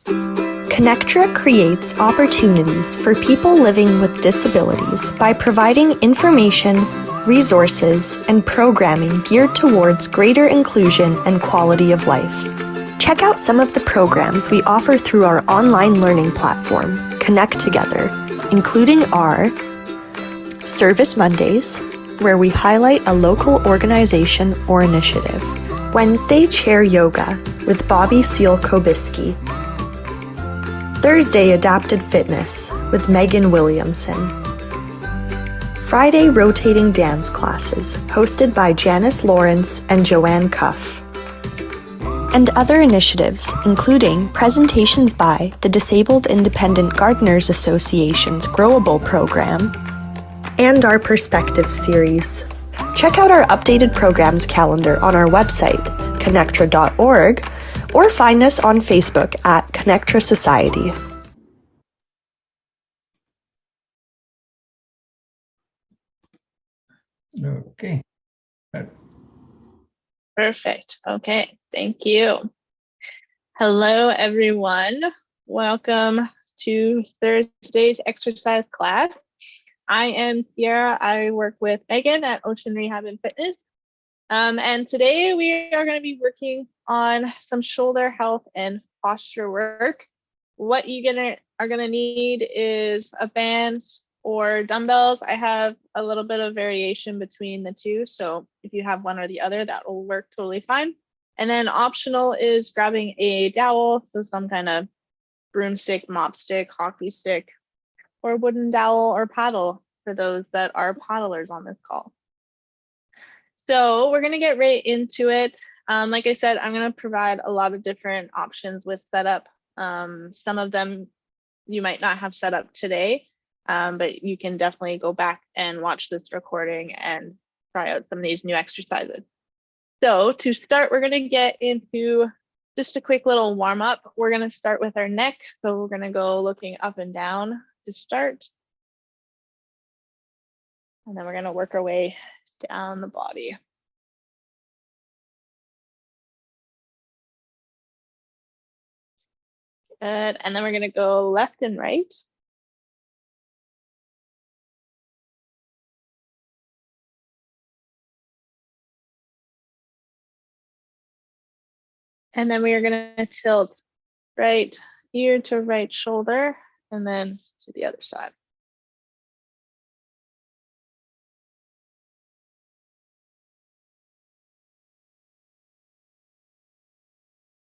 ConnecTogether creates opportunities for people living with disabilities by providing information, resources, and programming geared towards greater inclusion and quality of life. Check out some of the programs we offer through our online learning platform, ConnecTogether, including our Service Mondays, where we highlight a local organization or initiative, Wednesday Chair Yoga with Bobby Seal-Kobiski, Thursday Adapted Fitness with Megan Williamson, Friday Rotating Dance Classes hosted by Janice Lawrence and Joanne Cuff, and other initiatives including presentations by the Disabled Independent Gardeners Association's Growable program and our Perspective series. Check out our updated programs calendar on our website, connectra.org, or find us on Facebook at ConnecTogether Society. Okay. Perfect. Okay, thank you. Hello, everyone. Welcome to Thursday's exercise class. I am Sierra. I work with Megan at Ocean Rehab and Fitness. And today we are going to be working on some shoulder health and posture work. What you are going to need is a band or dumbbells. I have a little bit of variation between the two, so if you have one or the other, that will work totally fine. And then optional is grabbing a dowel, so some kind of broomstick, mop stick, hockey stick, or wooden dowel or paddle for those that are paddlers on this call. So we're going to get right into it. Like I said, I'm going to provide a lot of different options with setup. Some of them you might not have set up today, but you can definitely go back and watch this recording and try out some of these new exercises. So to start, we're going to get into just a quick little warm up. We're going to start with our neck. So we're going to go looking up and down to start. And then we're going to work our way down the body. Good. And then we're going to go left and right. And then we are going to tilt right ear to right shoulder and then to the other side.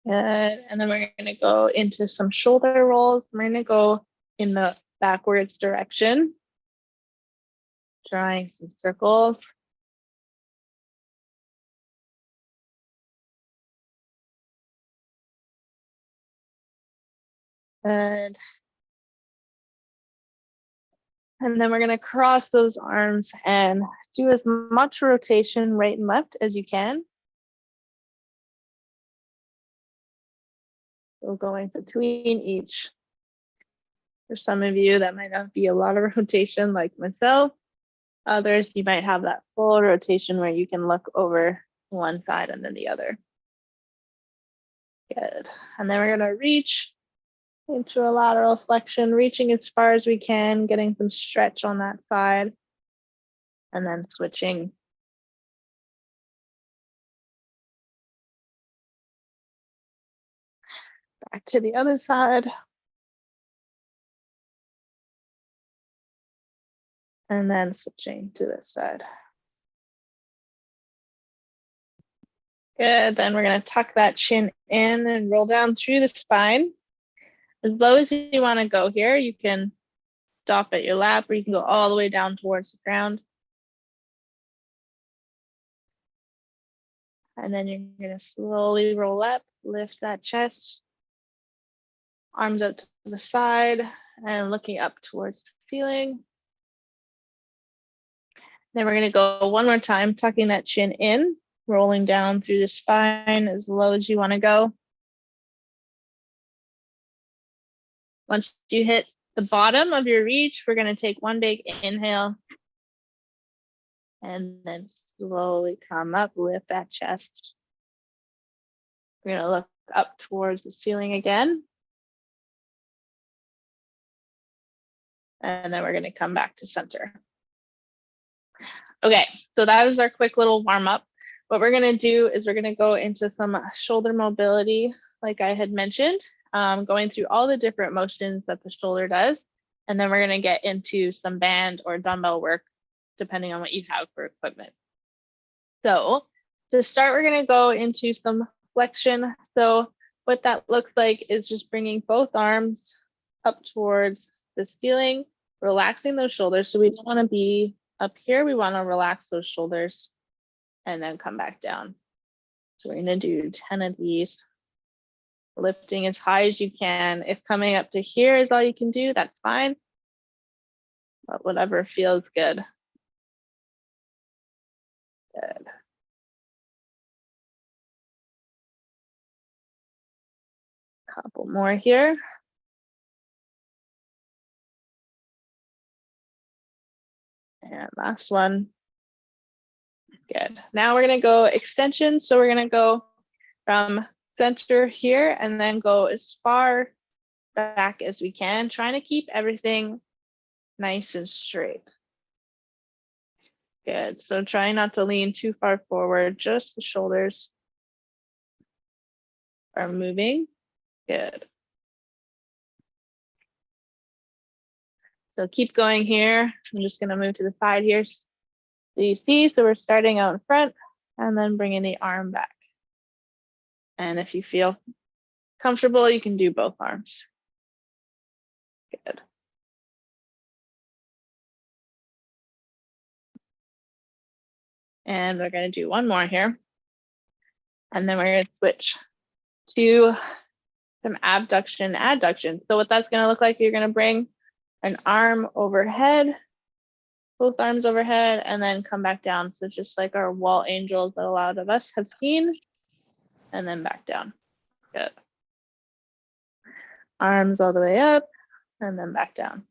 Good. And then we're going to go into some shoulder rolls. We're going to go in the backwards direction, drawing some circles. Good. And then we're going to cross those arms and do as much rotation right and left as you can. So going between each. For some of you, that might not be a lot of rotation like myself. Others, you might have that full rotation where you can look over one side and then the other. Good. And then we're going to reach into a lateral flexion, reaching as far as we can, getting some stretch on that side, and then switching. Back to the other side. And then switching to this side. Good, then we're going to tuck that chin in and roll down through the spine. As low as you want to go here, you can stop at your lap or you can go all the way down towards the ground. And then you're going to slowly roll up, lift that chest, arms out to the side and looking up towards the ceiling. Then we're going to go one more time, tucking that chin in, rolling down through the spine as low as you want to go. Once you hit the bottom of your reach, we're going to take one big inhale and then slowly come up, lift that chest. We're going to look up towards the ceiling again. And then we're going to come back to center. Okay, so that is our quick little warm up. What we're going to do is we're going to go into some shoulder mobility, like I had mentioned, going through all the different motions that the shoulder does. And then we're going to get into some band or dumbbell work, depending on what you have for equipment. So to start, we're going to go into some flexion. So what that looks like is just bringing both arms up towards the ceiling, relaxing those shoulders. So we don't want to be up here. We want to relax those shoulders and then come back down. So we're going to do 10 of these, lifting as high as you can. If coming up to here is all you can do, that's fine. But whatever feels good. Good. Couple more here. And last one. Good. Now we're going to go extension. So we're going to go from center here and then go as far back as we can, trying to keep everything nice and straight. Good. So try not to lean too far forward, just the shoulders are moving. Good. So keep going here. I'm just going to move to the side here. So you see, so we're starting out in front and then bringing the arm back. And if you feel comfortable, you can do both arms. Good. And we're going to do one more here. And then we're going to switch to some abduction, adduction. So what that's going to look like, you're going to bring an arm overhead, both arms overhead, and then come back down. So just like our wall angels that a lot of us have seen, and then back down. Good. Arms all the way up, and then back down.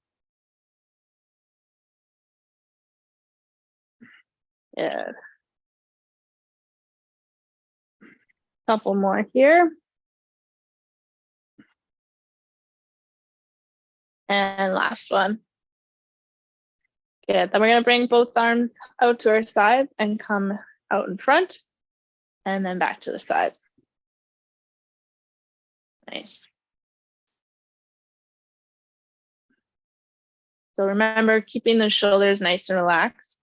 Good. Couple more here. And last one. Good. Then we're going to bring both arms out to our sides and come out in front, and then back to the sides. Nice. So remember, keeping the shoulders nice and relaxed.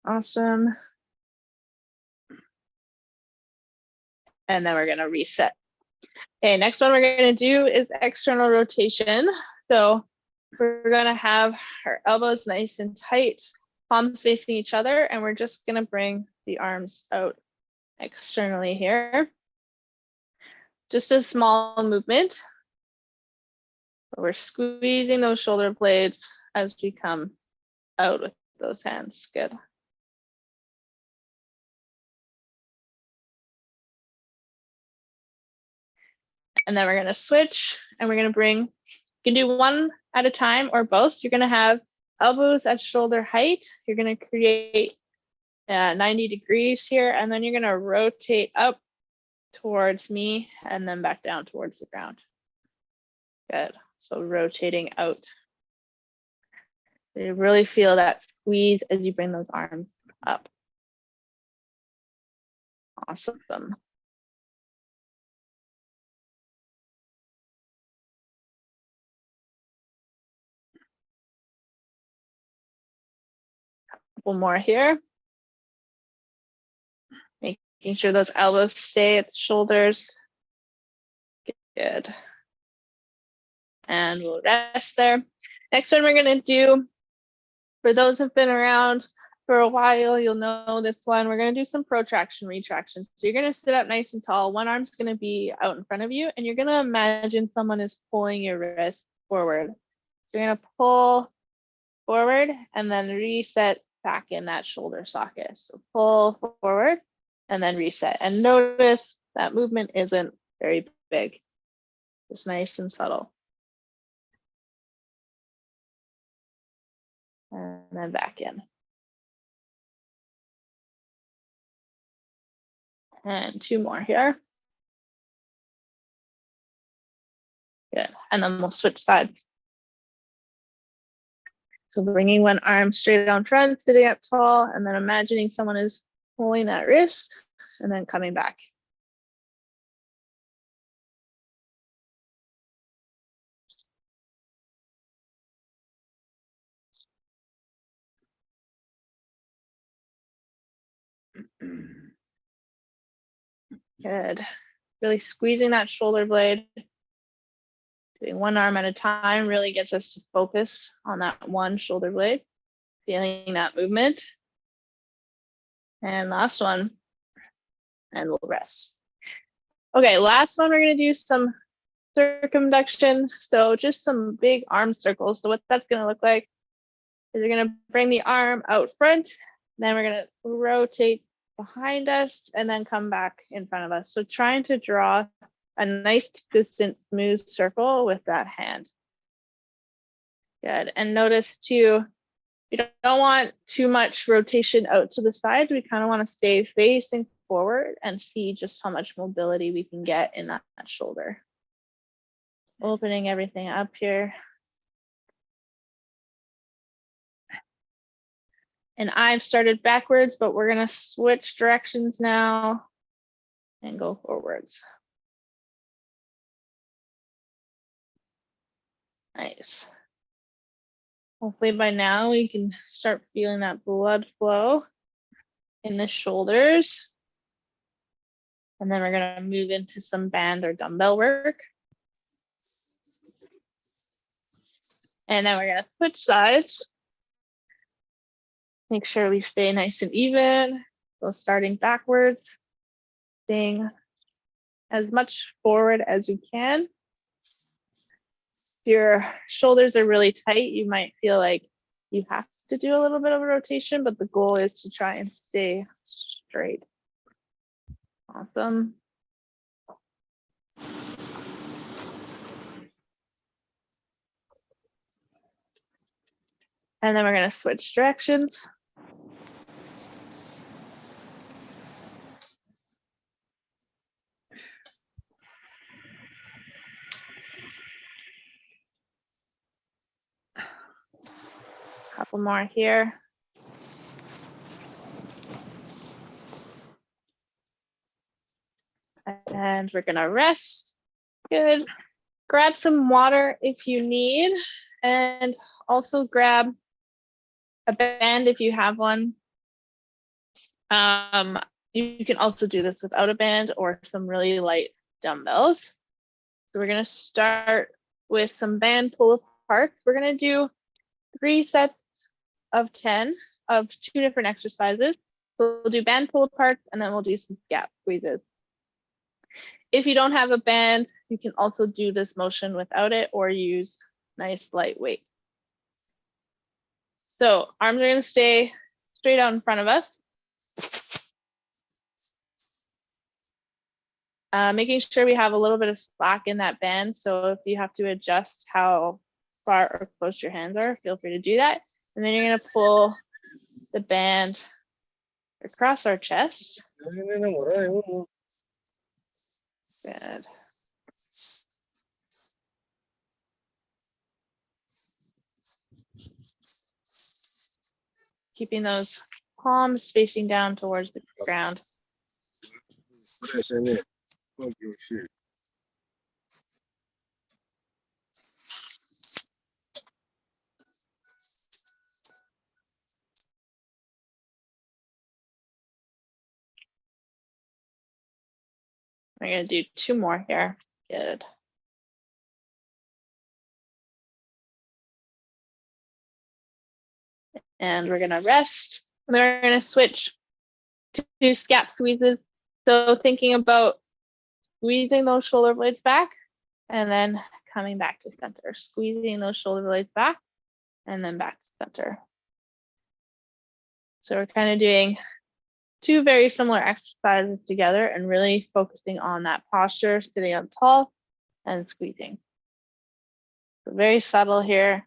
Awesome. And then we're going to reset. Okay, next one we're going to do is external rotation. So we're going to have our elbows nice and tight, palms facing each other, and we're just going to bring the arms out externally here. Just a small movement. We're squeezing those shoulder blades as we come out with those hands. Good. And then we're going to switch and we're going to bring, you can do one at a time or both. So you're going to have elbows at shoulder height. You're going to create 90 degrees here, and then you're going to rotate up towards me and then back down towards the ground. Good. So rotating out. So you really feel that squeeze as you bring those arms up. Awesome. Couple more here. Making sure those elbows stay at the shoulders. Good. And we'll rest there. Next one we're going to do, for those who've been around for a while, you'll know this one. We're going to do some protraction, retraction. So you're going to sit up nice and tall. One arm's going to be out in front of you, and you're going to imagine someone is pulling your wrist forward. So you're going to pull forward and then reset back in that shoulder socket. So pull forward and then reset. And notice that movement isn't very big. It's nice and subtle. And then back in. And 2 more here. Good. And then we'll switch sides. So bringing one arm straight on front, sitting up tall, and then imagining someone is pulling that wrist and then coming back. Good. Really squeezing that shoulder blade. Doing one arm at a time really gets us to focus on that one shoulder blade. Feeling that movement. And last one. And we'll rest. Okay, last one, we're going to do some circumduction. So just some big arm circles. So what that's going to look like is you're going to bring the arm out front. Then we're going to rotate behind us and then come back in front of us. So trying to draw a nice, consistent, smooth circle with that hand. Good. And notice too, we don't want too much rotation out to the sides. We kind of want to stay facing forward and see just how much mobility we can get in that shoulder. Opening everything up here. And I've started backwards, but we're going to switch directions now and go forwards. Nice. Hopefully by now we can start feeling that blood flow in the shoulders. And then we're going to move into some band or dumbbell work. And then we're going to switch sides. Make sure we stay nice and even. So starting backwards, staying as much forward as you can. If your shoulders are really tight, you might feel like you have to do a little bit of a rotation, but the goal is to try and stay straight. Awesome. And then we're going to switch directions. Couple more here. And we're going to rest. Good. Grab some water if you need, and also grab a band if you have one. You can also do this without a band or some really light dumbbells. So we're going to start with some band pull aparts. We're going to do 3 sets of 10 of 2 different exercises. So we'll do band pull aparts and then we'll do some scap squeezes. If you don't have a band, you can also do this motion without it or use nice light weight. So arms are going to stay straight out in front of us. Making sure we have a little bit of slack in that band. So if you have to adjust how far or close your hands are, feel free to do that. And then you're going to pull the band across our chest. Good. Keeping those palms facing down towards the ground. We're going to do 2 more here. Good. And we're going to rest. And then we're going to switch to scap squeezes. So thinking about squeezing those shoulder blades back and then coming back to center. Squeezing those shoulder blades back and then back to center. So we're kind of doing 2 very similar exercises together and really focusing on that posture, sitting up tall and squeezing. So very subtle here,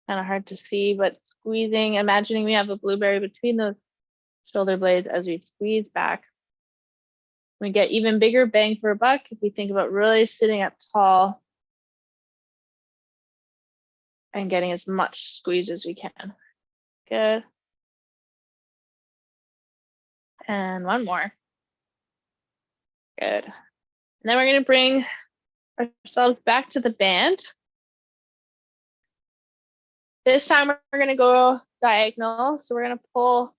kind of hard to see, but squeezing, imagining we have a blueberry between those shoulder blades as we squeeze back We get even bigger bang for a buck if we think about really sitting up tall and getting as much squeeze as we can. Good. And one more. Good. And then we're going to bring ourselves back to the band. This time we're going to go diagonal. So we're going to pull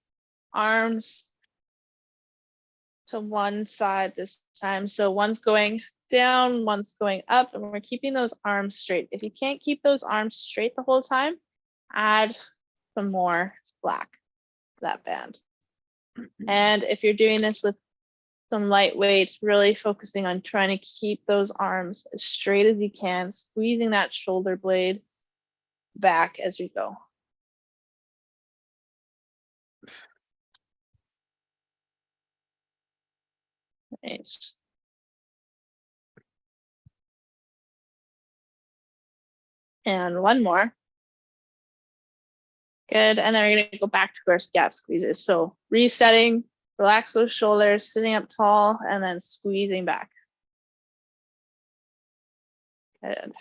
arms to one side this time. So one's going down, one's going up, and we're keeping those arms straight. If you can't keep those arms straight the whole time, add some more slack to that band. And if you're doing this with some light weights, really focusing on trying to keep those arms as straight as you can, squeezing that shoulder blade back as you go. Nice. And one more. Good. And then we're going to go back to our scap squeezes. So resetting, relax those shoulders, sitting up tall, and then squeezing back. Good.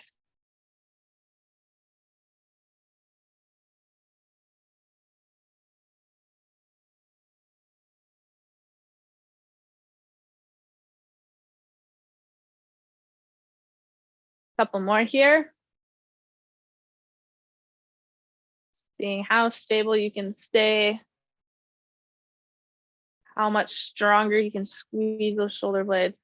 Couple more here. Seeing how stable you can stay, how much stronger you can squeeze those shoulder blades.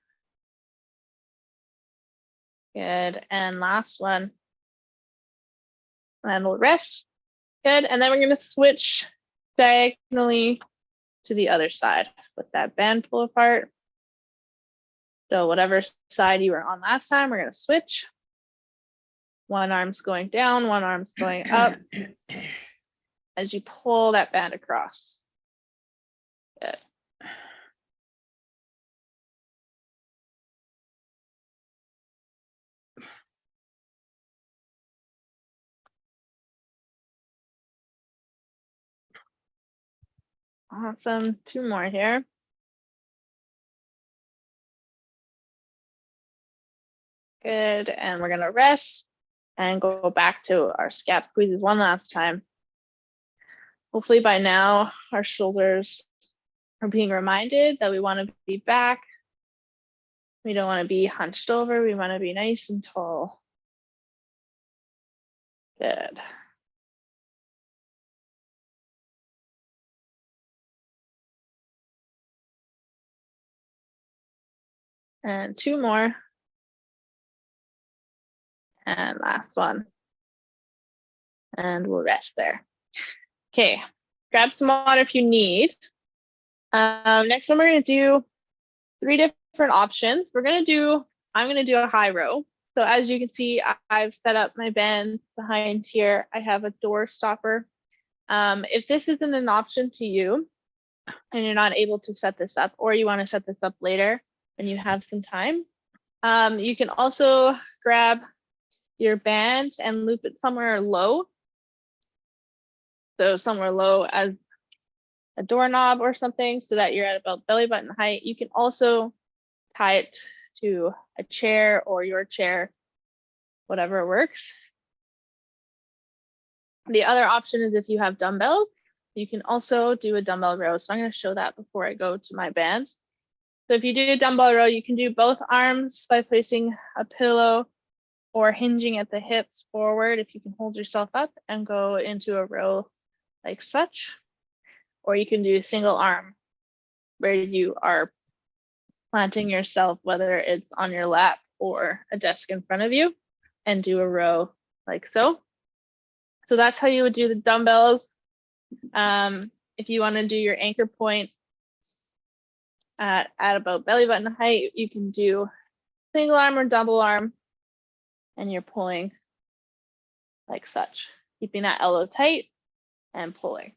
Good. And last one. And we'll rest. Good. And then we're going to switch diagonally to the other side with that band pull apart. So whatever side you were on last time, we're going to switch. One arm's going down, one arm's going up as you pull that band across. Good. Awesome. Two more here. Good. And we're going to rest and go back to our scap squeezes one last time. Hopefully by now our shoulders are being reminded that we want to be back. We don't want to be hunched over. We want to be nice and tall. Good. And two more. And last one. And we'll rest there. Okay, grab some water if you need. Next one, we're going to do 3 different options. I'm going to do a high row. So as you can see, I've set up my band behind here. I have a door stopper. If this isn't an option to you and you're not able to set this up, or you want to set this up later when you have some time, you can also grab your band and loop it somewhere low. So somewhere low as a doorknob or something so that you're at about belly button height. You can also tie it to a chair or your chair, whatever works. The other option is if you have dumbbells, you can also do a dumbbell row. So I'm going to show that before I go to my bands. So if you do a dumbbell row, you can do both arms by placing a pillow or hinging at the hips forward if you can hold yourself up and go into a row like such. Or you can do a single arm where you are planting yourself, whether it's on your lap or a desk in front of you, and do a row like so. So that's how you would do the dumbbells. If you want to do your anchor point at about belly button height, you can do single arm or double arm, and you're pulling like such, keeping that elbow tight and pulling.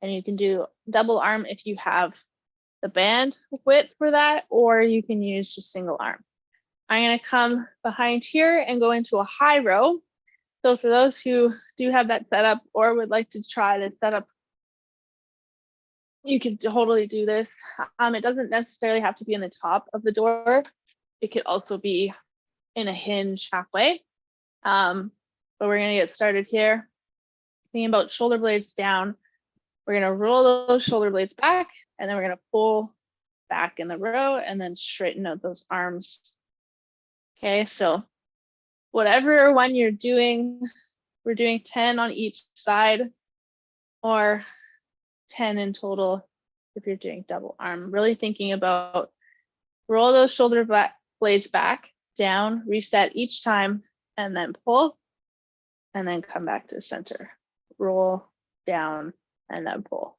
And you can do double arm if you have the band width for that, or you can use just single arm. I'm going to come behind here and go into a high row. So for those who do have that set up or would like to try to set up you can totally do this. It doesn't necessarily have to be in the top of the door. It could also be in a hinge halfway. But we're gonna get started here. Thinking about shoulder blades down. We're gonna roll those shoulder blades back, and then we're gonna pull back in the row and then straighten out those arms. Okay, so whatever one you're doing, we're doing 10 on each side or 10 in total if you're doing double arm. Really thinking about roll those shoulder blades back, down, reset each time, and then pull, and then come back to center. Roll, down, and then pull.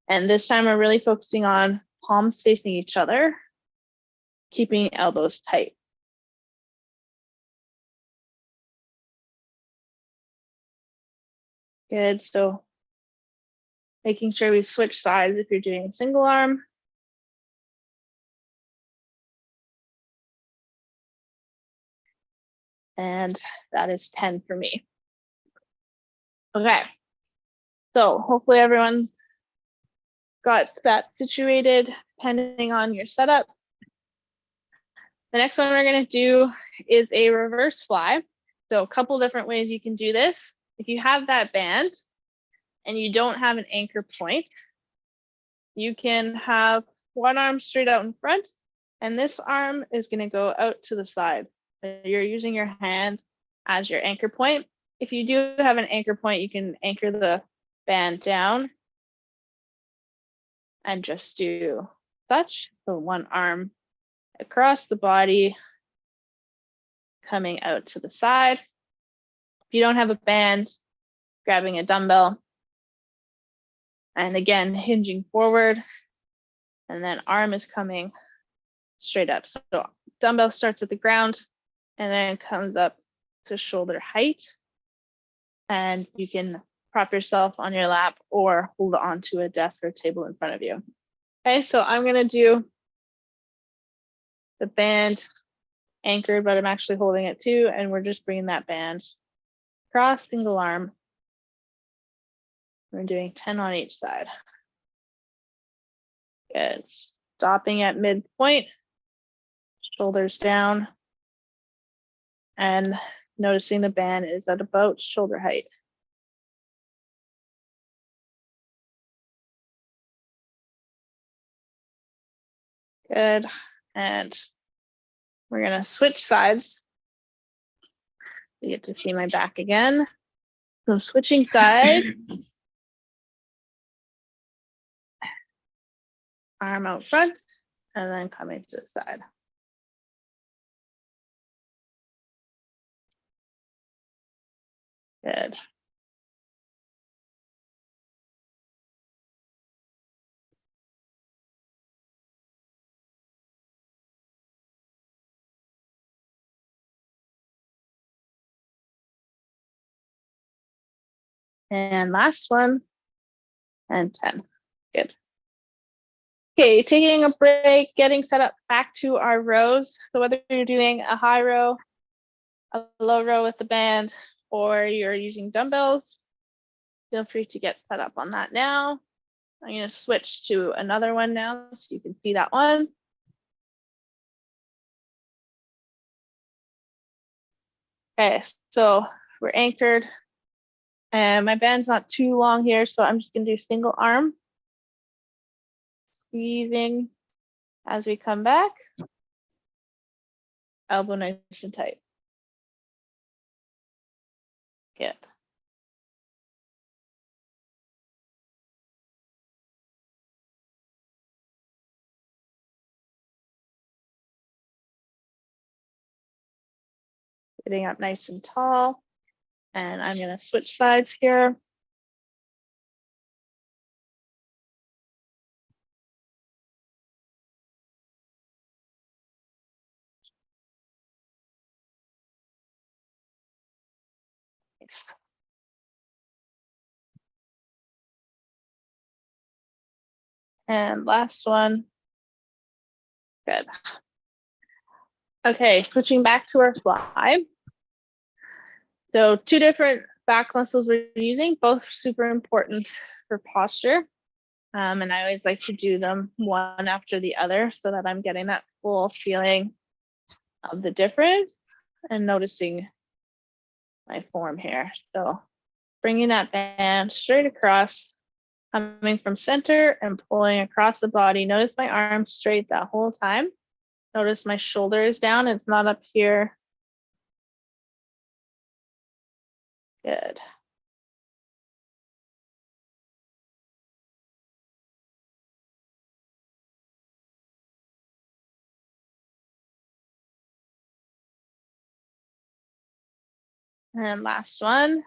And this time we're really focusing on palms facing each other, keeping elbows tight. Good, so making sure we switch sides if you're doing single arm. And that is 10 for me. Okay, so hopefully everyone's got that situated depending on your setup. The next one we're gonna do is a reverse fly. So a couple different ways you can do this. If you have that band and you don't have an anchor point, you can have one arm straight out in front, and this arm is gonna go out to the side. You're using your hand as your anchor point. If you do have an anchor point, you can anchor the band down and just do such. So one arm across the body, coming out to the side. If you don't have a band, grabbing a dumbbell, and again, hinging forward, and then arm is coming straight up. So dumbbell starts at the ground and then comes up to shoulder height. And you can prop yourself on your lap or hold on to a desk or table in front of you. Okay, so I'm gonna do the band anchored, but I'm actually holding it too, and we're just bringing that band across, single arm. We're doing 10 on each side. Good, stopping at midpoint, shoulders down, and noticing the band is at about shoulder height. Good, and we're gonna switch sides. You get to see my back again. So switching sides. Arm out front, and then coming to the side. Good. And last one, and 10. Good. Okay, taking a break, getting set up back to our rows. So whether you're doing a high row, a low row with the band, or you're using dumbbells, feel free to get set up on that now. I'm going to switch to another one now so you can see that one. Okay, so we're anchored. And my band's not too long here, so I'm just going to do single arm. Squeezing as we come back. Elbow nice and tight. Good. Sitting up nice and tall. And I'm going to switch sides here. Nice. And last one. Good. Okay, switching back to our fly. So two different back muscles we're using, both super important for posture. And I always like to do them one after the other so that I'm getting that full feeling of the difference and noticing my form here. So bringing that band straight across, coming from center and pulling across the body. Notice my arms straight that whole time. Notice my shoulder is down, it's not up here. Good. And last one.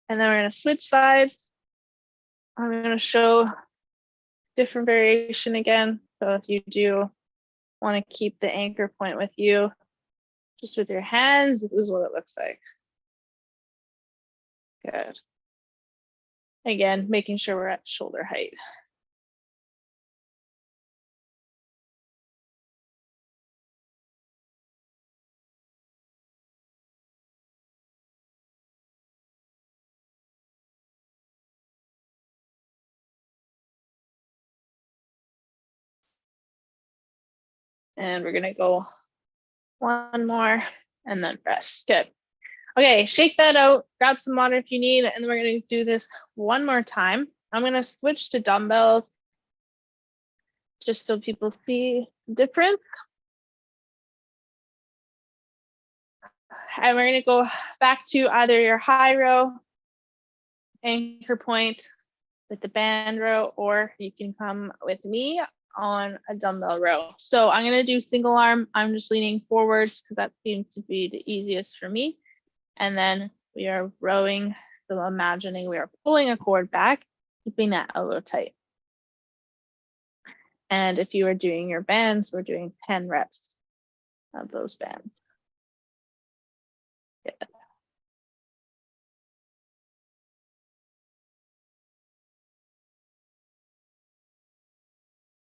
And then we're going to switch sides. I'm going to show different variation again. So if you do want to keep the anchor point with you, just with your hands, this is what it looks like. Good. Again, making sure we're at shoulder height. And we're gonna go one more and then rest. Good. Okay, shake that out, grab some water if you need, and then we're gonna do this one more time. I'm gonna switch to dumbbells just so people see the difference. And we're gonna go back to either your high row anchor point with the band row, or you can come with me on a dumbbell row. So I'm gonna do single arm. I'm just leaning forwards because that seems to be the easiest for me. And then we are rowing, so imagining we are pulling a cord back, keeping that elbow tight. And if you are doing your bands, we're doing 10 reps of those bands. Good.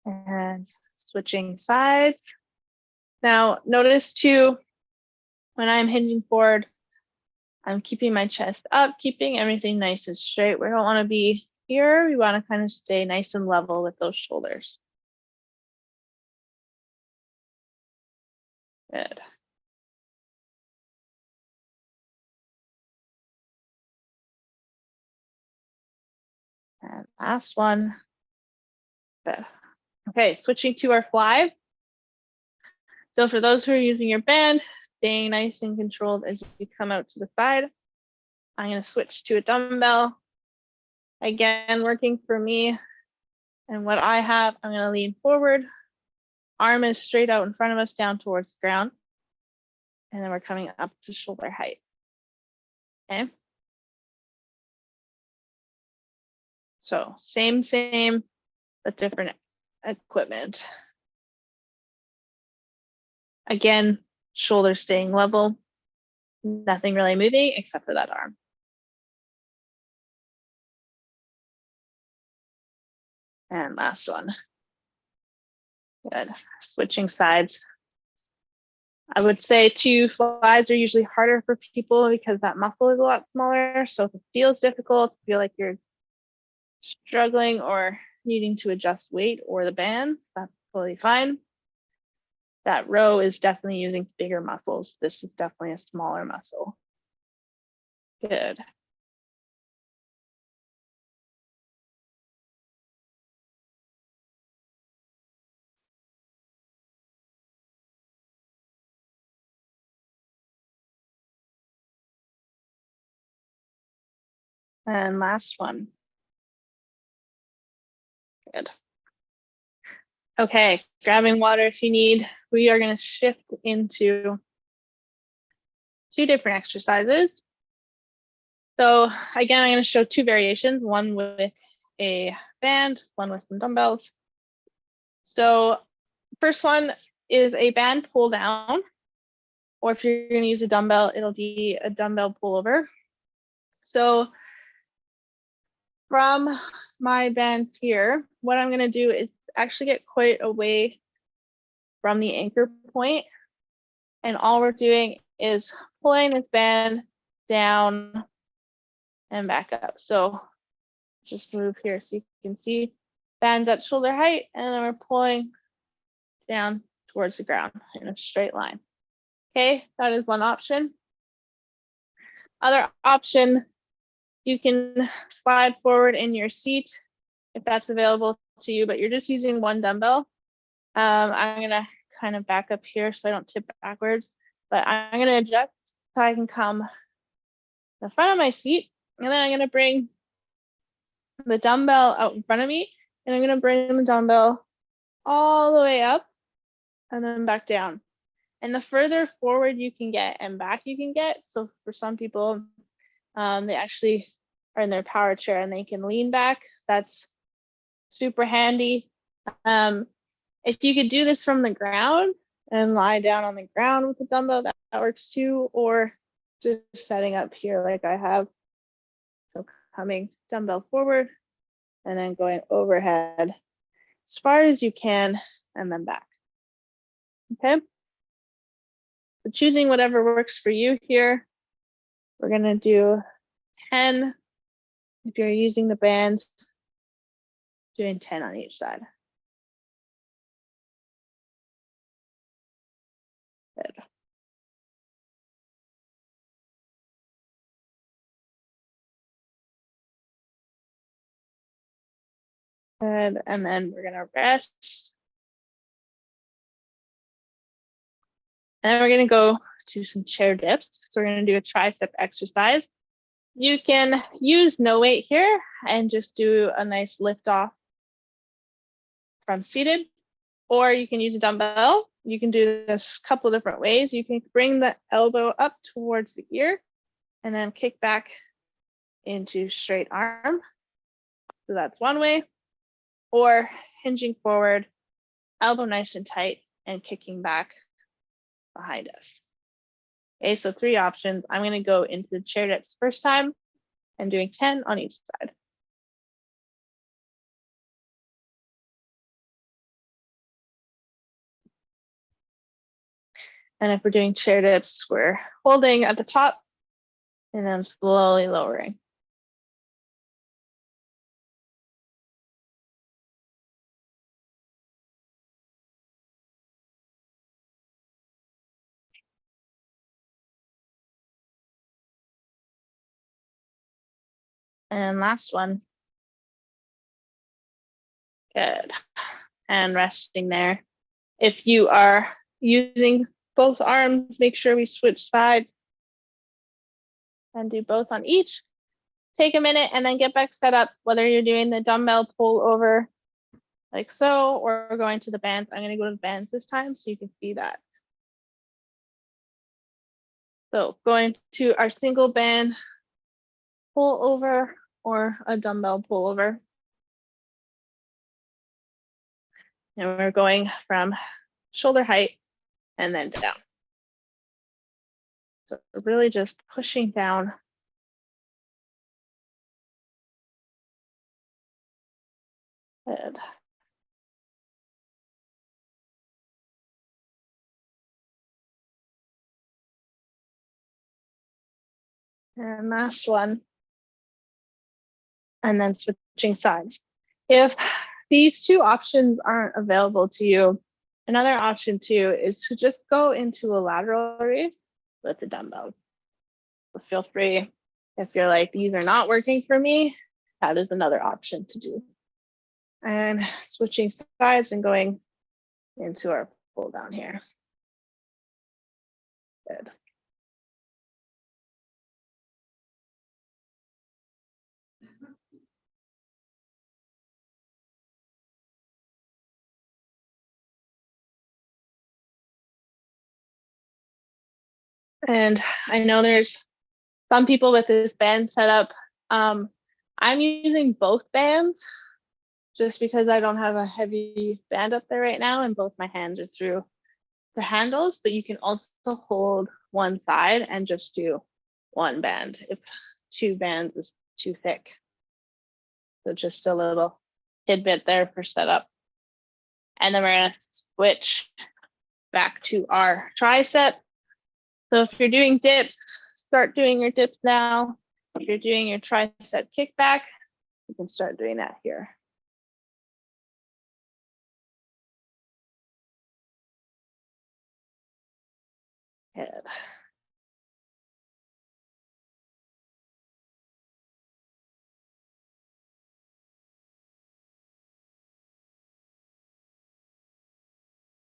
And switching sides. Now notice too, when I'm hinging forward, I'm keeping my chest up, keeping everything nice and straight. We don't want to be here. We want to kind of stay nice and level with those shoulders. Good. And last one. Good. Okay, switching to our fly. So for those who are using your band, staying nice and controlled as you come out to the side. I'm going to switch to a dumbbell. Again, working for me. And what I have, I'm going to lean forward. Arm is straight out in front of us, down towards the ground. And then we're coming up to shoulder height. Okay. So same, but different equipment. Again, shoulder staying level. Nothing really moving except for that arm. And last one. Good. Switching sides. I would say two flies are usually harder for people because that muscle is a lot smaller. So if it feels difficult, feel like you're struggling or needing to adjust weight or the bands, that's totally fine. That row is definitely using bigger muscles. This is definitely a smaller muscle. Good. And last one. Good. Okay, grabbing water if you need. We are going to shift into two different exercises. So again, I'm going to show two variations, one with a band, one with some dumbbells. So first one is a band pull down, or if you're going to use a dumbbell, it'll be a dumbbell pullover. So from my bands here, what I'm going to do is actually get quite away from the anchor point. And all we're doing is pulling this band down, and back up. So just move here so you can see bands at shoulder height, and then we're pulling down towards the ground in a straight line. Okay, that is one option. Other option, you can slide forward in your seat if that's available to you, but you're just using one dumbbell. I'm gonna kind of back up here so I don't tip backwards, but I'm gonna adjust so I can come to the front of my seat, and then I'm gonna bring the dumbbell out in front of me, and I'm gonna bring the dumbbell all the way up and then back down. And the further forward you can get and back you can get, so for some people, they actually are in their power chair and they can lean back. That's super handy. If you could do this from the ground and lie down on the ground with the dumbbell, that works too, or just setting up here like I have. So coming dumbbell forward and then going overhead as far as you can and then back. Okay. So choosing whatever works for you here. We're gonna do 10. If you're using the band, doing 10 on each side. Good. Good. And then we're gonna rest. And then we're gonna go to some chair dips. So we're gonna do a tricep exercise. You can use no weight here and just do a nice lift off from seated, or you can use a dumbbell. You can do this a couple different ways. You can bring the elbow up towards the ear and then kick back into straight arm. So that's one way. Or hinging forward, elbow nice and tight, and kicking back behind us. Okay, so 3 options. I'm going to go into the chair dips first time and doing 10 on each side. And if we're doing chair dips, we're holding at the top and then slowly lowering. And last one. Good. And resting there. If you are using both arms, make sure we switch sides and do both on each. Take a minute and then get back set up, whether you're doing the dumbbell pull over like so, or going to the bands. I'm gonna go to the bands this time so you can see that. So going to our single band pull over or a dumbbell pull over. And we're going from shoulder height and then down. So we're really just pushing down. Good. And last one. And then switching sides. If these 2 options aren't available to you, another option too is to just go into a lateral raise with the dumbbell. So feel free, if you're like, these are not working for me, that is another option to do. And switching sides and going into our pull down here. Good. And I know there's some people with this band setup. I'm using both bands just because I don't have a heavy band up there right now and both my hands are through the handles, but you can also hold one side and just do one band if 2 bands is too thick. So just a little tidbit there for setup. And then we're gonna switch back to our tricep. So if you're doing dips, start doing your dips now. If you're doing your tricep kickback, you can start doing that here. Good.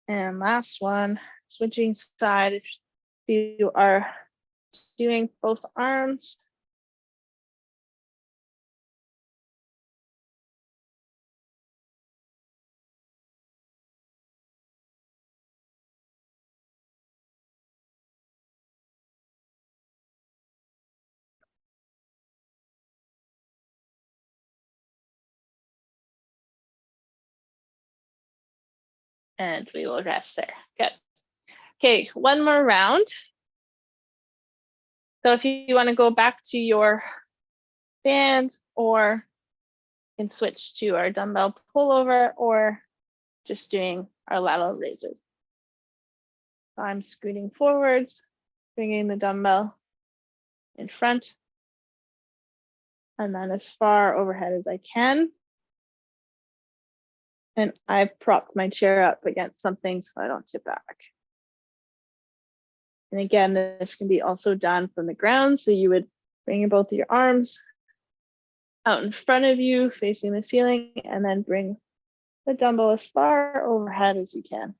And last one, switching side. If you are doing both arms, and we will rest there. Good. Okay, one more round. So if you want to go back to your band, or you can switch to our dumbbell pullover, or just doing our lateral raises. So I'm scooting forwards, bringing the dumbbell in front, and then as far overhead as I can. And I've propped my chair up against something so I don't tip back. And again, this can be also done from the ground. So you would bring both of your arms out in front of you, facing the ceiling, and then bring the dumbbell as far overhead as you can.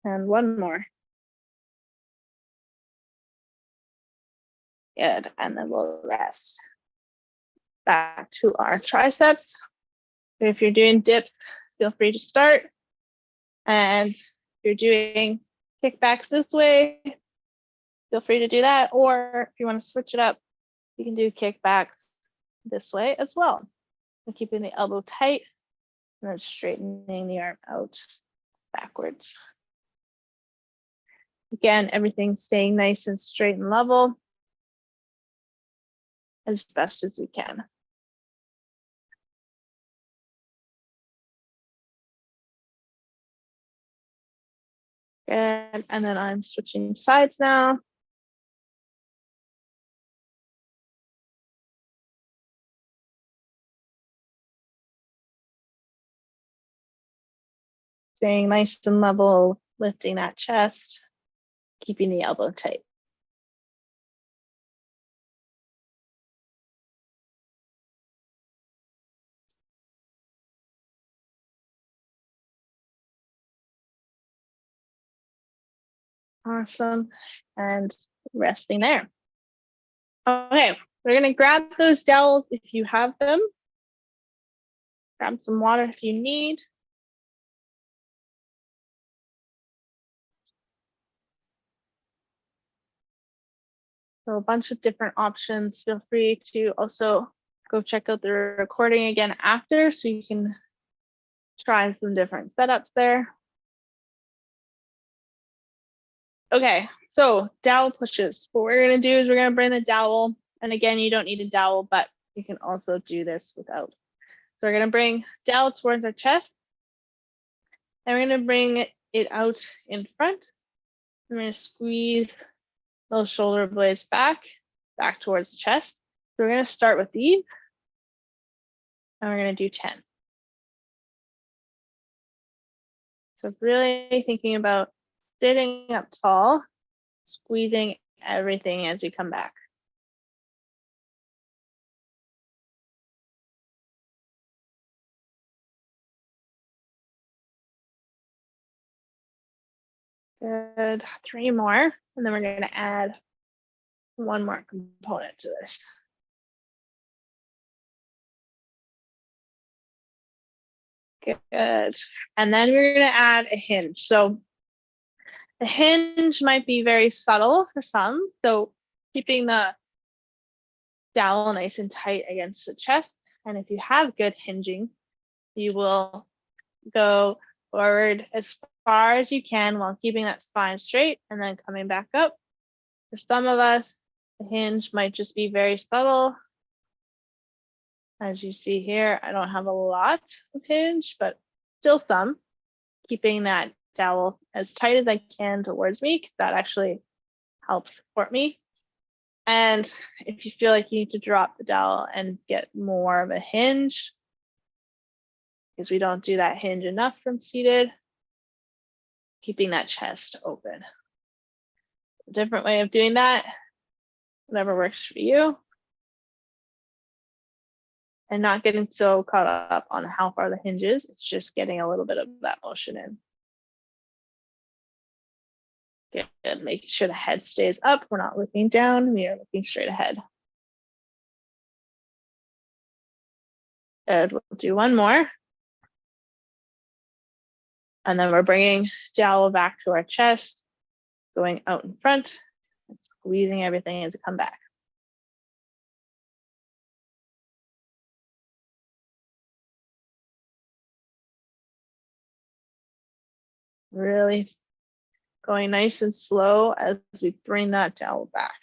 And one more. Good, and then we'll rest. Back to our triceps. If you're doing dips, feel free to start. And if you're doing kickbacks this way, feel free to do that. Or if you want to switch it up, you can do kickbacks this way as well. And keeping the elbow tight and then straightening the arm out backwards. Again, everything staying nice and straight and level as best as we can. Good, and then I'm switching sides now. Staying nice and level, lifting that chest, keeping the elbow tight. Awesome, and resting there. Okay, we're gonna grab those dowels if you have them. Grab some water if you need. So a bunch of different options. Feel free to also go check out the recording again after so you can try some different setups there. Okay, so dowel pushes. What we're gonna do is we're gonna bring the dowel, and again, you don't need a dowel, but you can also do this without. So we're gonna bring dowel towards our chest, and we're gonna bring it out in front. I'm gonna squeeze those shoulder blades back towards the chest. So we're gonna start with these, and we're gonna do 10. So really thinking about sitting up tall, squeezing everything as we come back. Good, 3 more, and then we're gonna add one more component to this. Good, and then we're gonna add a hinge. So the hinge might be very subtle for some, so keeping the dowel nice and tight against the chest, and if you have good hinging, you will go forward as far as you can while keeping that spine straight and then coming back up. For some of us, the hinge might just be very subtle. As you see here, I don't have a lot of hinge, but still some. Keeping that dowel as tight as I can towards me, because that actually helps support me. And if you feel like you need to drop the dowel and get more of a hinge, because we don't do that hinge enough from seated, keeping that chest open. A different way of doing that, whatever works for you. And not getting so caught up on how far the hinge is. It's just getting a little bit of that motion in. Good. Making sure the head stays up. We're not looking down. We are looking straight ahead. Good. We'll do one more. And then we're bringing dowel back to our chest, going out in front, and squeezing everything as it comes back. Really going nice and slow as we bring that dowel back.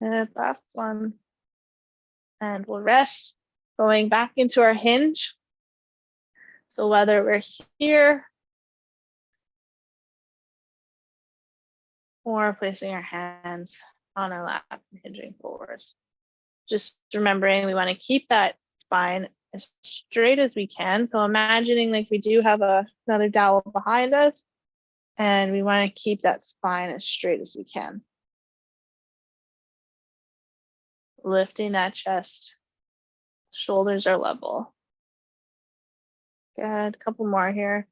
And last one. And we'll rest, going back into our hinge. So whether we're here or placing our hands on our lap and hinging forwards. Just remembering we want to keep that spine as straight as we can. So imagining like we do have another dowel behind us, and we want to keep that spine as straight as we can. Lifting that chest, shoulders are level. Good, a couple more here.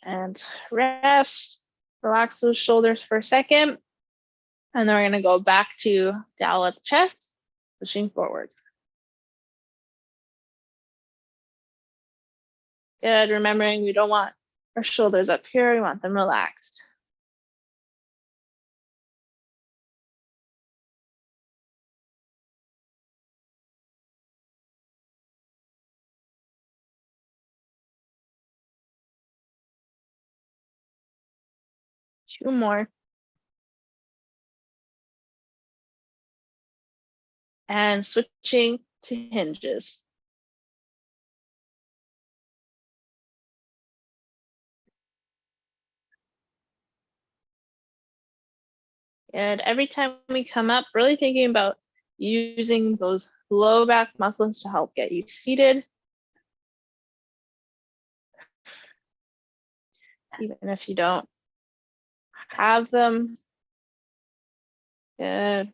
And rest, relax those shoulders for a second. And then we're gonna go back to dowel at the chest, pushing forwards. Good, remembering we don't want our shoulders up here, we want them relaxed. Two more. And switching to hinges. And every time we come up, really thinking about using those low back muscles to help get you seated. Even if you don't have them. Good.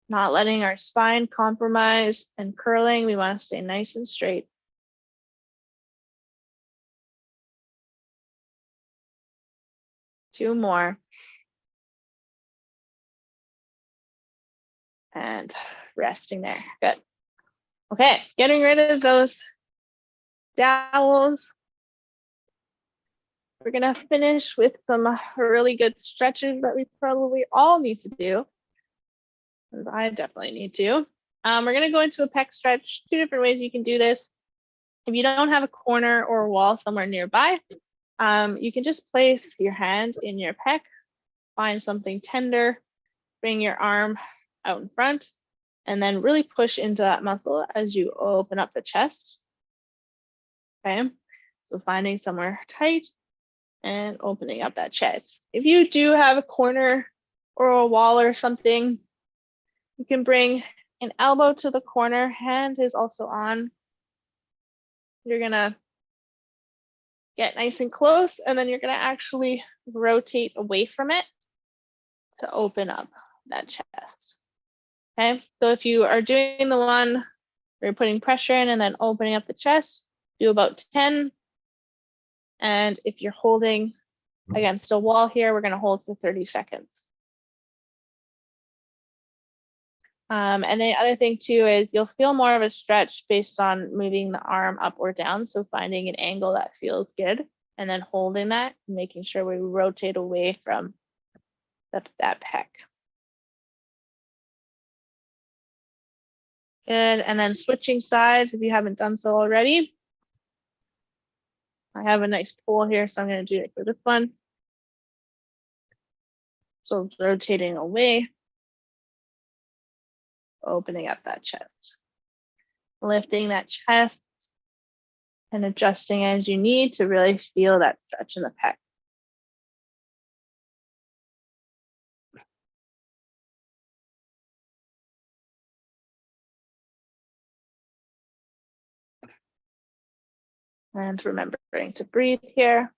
Not letting our spine compromise and curling. We want to stay nice and straight. Two more. And resting there. Good. Okay, getting rid of those dowels. We're gonna finish with some really good stretches that we probably all need to do. And I definitely need to. We're gonna go into a pec stretch. Two different ways you can do this. If you don't have a corner or a wall somewhere nearby, you can just place your hand in your pec, find something tender, bring your arm out in front, and then really push into that muscle as you open up the chest. Okay, so finding somewhere tight and opening up that chest. If you do have a corner or a wall or something, you can bring an elbow to the corner, hand is also on. You're gonna get nice and close, and then you're gonna actually rotate away from it to open up that chest. Okay, so if you are doing the one where you're putting pressure in and then opening up the chest, do about 10. And if you're holding against a wall here, we're going to hold for 30 seconds. And the other thing too is you'll feel more of a stretch based on moving the arm up or down. So finding an angle that feels good and then holding that, making sure we rotate away from that pec. Good, and then switching sides if you haven't done so already. I have a nice pole here, so I'm going to do it for this one. So rotating away, opening up that chest, lifting that chest and adjusting as you need to really feel that stretch in the pec. And remembering to breathe here.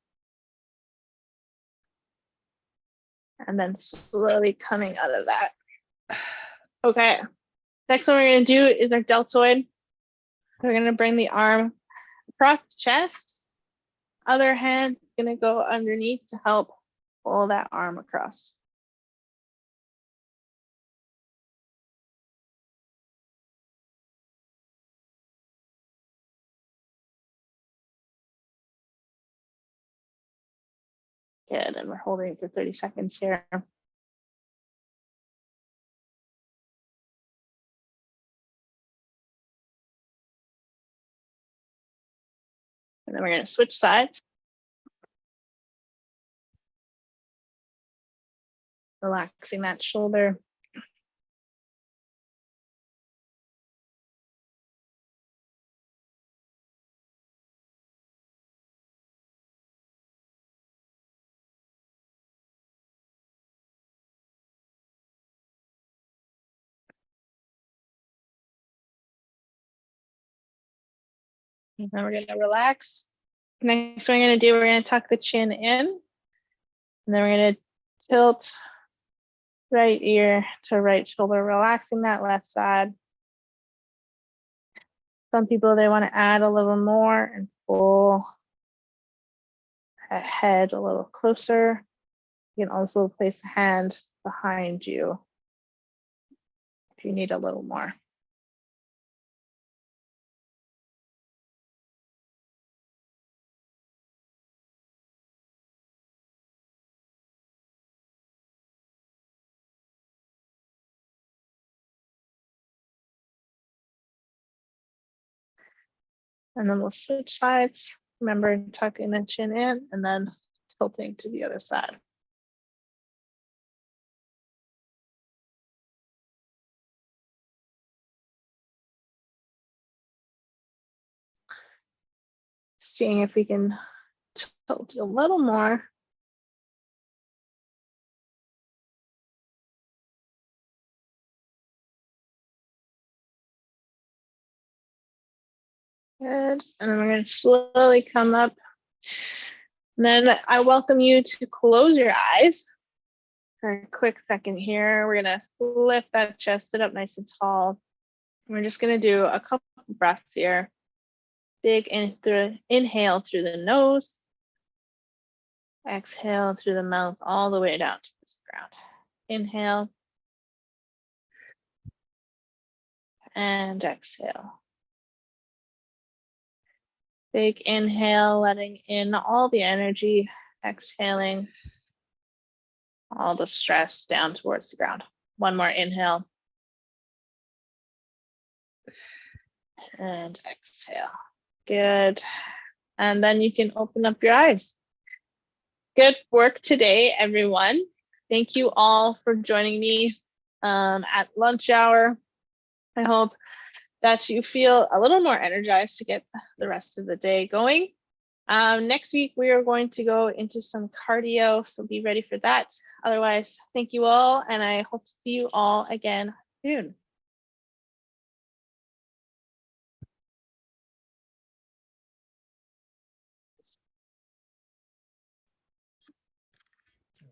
And then slowly coming out of that. Okay, next one we're going to do is our deltoid. We're going to bring the arm across the chest. Other hand is going to go underneath to help pull that arm across. Good, and we're holding for 30 seconds here. And then we're going to switch sides. Relaxing that shoulder. And then we're going to relax. Next, what we're going to do, we're going to tuck the chin in. And then we're going to tilt right ear to right shoulder, relaxing that left side. Some people, they want to add a little more and pull that head a little closer. You can also place a hand behind you if you need a little more. And then we'll switch sides. Remember tucking the chin in and then tilting to the other side. Seeing if we can tilt a little more. Good. And then we're going to slowly come up. And then I welcome you to close your eyes for a quick second here. We're going to lift that chest, sit up nice and tall. We're just going to do a couple of breaths here. Big inhale through the nose. Exhale through the mouth all the way down to the ground. Inhale. And exhale. Big inhale, letting in all the energy. Exhaling all the stress down towards the ground. One more inhale. And exhale. Good. And then you can open up your eyes. Good work today, everyone. Thank you all for joining me at lunch hour. I hope that you feel a little more energized to get the rest of the day going. Next week, we are going to go into some cardio, so be ready for that. Otherwise, thank you all, and I hope to see you all again soon.